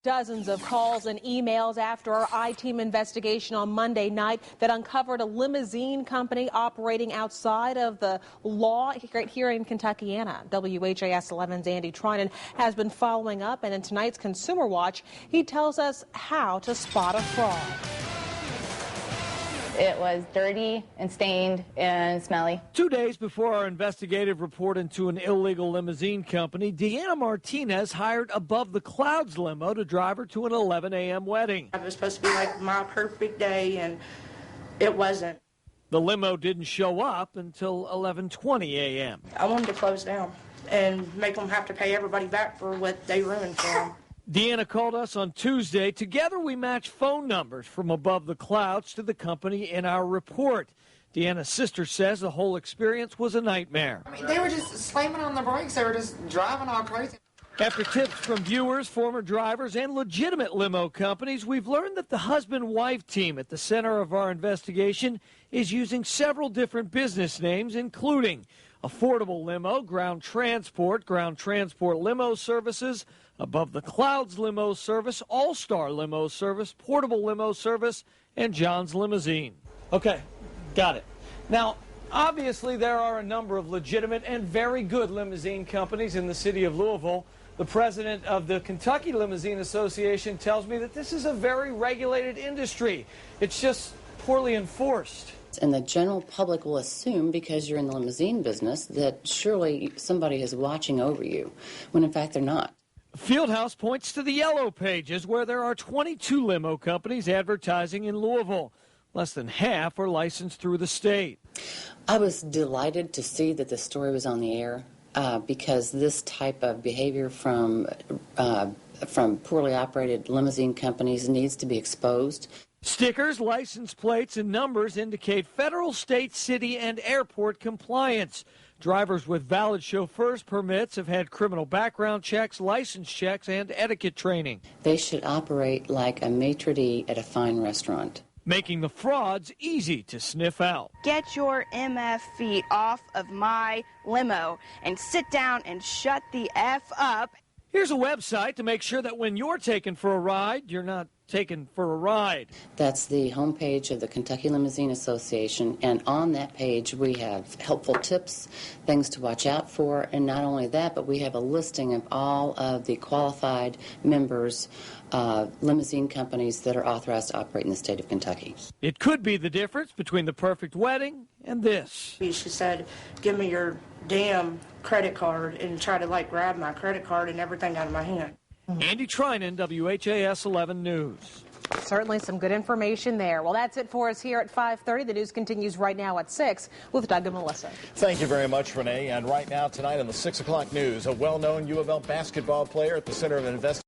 Dozens of calls and emails after our I-Team investigation on Monday night that uncovered a limousine company operating outside of the law right here in Kentuckiana. WHAS 11's Andy Trinan has been following up, and in tonight's Consumer Watch, he tells us how to spot a fraud. It was dirty and stained and smelly. 2 days before our investigative report into an illegal limousine company, Deanna Martinez hired Above the Clouds limo to drive her to an 11 a.m. wedding. It was supposed to be like my perfect day, and it wasn't. The limo didn't show up until 11:20 a.m. I wanted to close down and make them have to pay everybody back for what they ruined for them. Deanna called us on Tuesday. Together we matched phone numbers from Above the Clouds to the company in our report. Deanna's sister says the whole experience was a nightmare. I mean, they were just slamming on the brakes. They were just driving all crazy. After tips from viewers, former drivers, and legitimate limo companies, we've learned that the husband-wife team at the center of our investigation is using several different business names, including Affordable Limo, Ground Transport Limo Services, Above the Clouds Limo Service, All-Star Limo Service, Portable Limo Service, and John's Limousine. Okay, got it. Now, obviously there are a number of legitimate and very good limousine companies in the city of Louisville. The president of the Kentucky Limousine Association tells me that this is a very regulated industry. It's just poorly enforced. And the general public will assume, because you're in the limousine business, that surely somebody is watching over you, when in fact they're not. Fieldhouse points to the yellow pages, where there are 22 limo companies advertising in Louisville. Less than half are licensed through the state. I was delighted to see that the story was on the air because this type of behavior from poorly operated limousine companies needs to be exposed. Stickers, license plates, and numbers indicate federal, state, city, and airport compliance. Drivers with valid chauffeur's permits have had criminal background checks, license checks, and etiquette training. They should operate like a maitre d' at a fine restaurant, making the frauds easy to sniff out. Get your MF feet off of my limo and sit down and shut the F up. Here's a website to make sure that when you're taken for a ride, you're not taken for a ride. That's the homepage of the Kentucky Limousine Association, and on that page we have helpful tips, things to watch out for, and not only that, but we have a listing of all of the qualified members, limousine companies that are authorized to operate in the state of Kentucky. It could be the difference between the perfect wedding and this. She said, give me your damn credit card, and try to grab my credit card and everything out of my hand. Andy Trinan, WHAS 11 News. Certainly some good information there. Well, that's it for us here at 5:30. The news continues right now at 6 with Doug and Melissa. Thank you very much, Renee. And right now, tonight on the 6 o'clock news, a well-known U of L basketball player at the center of an investigation.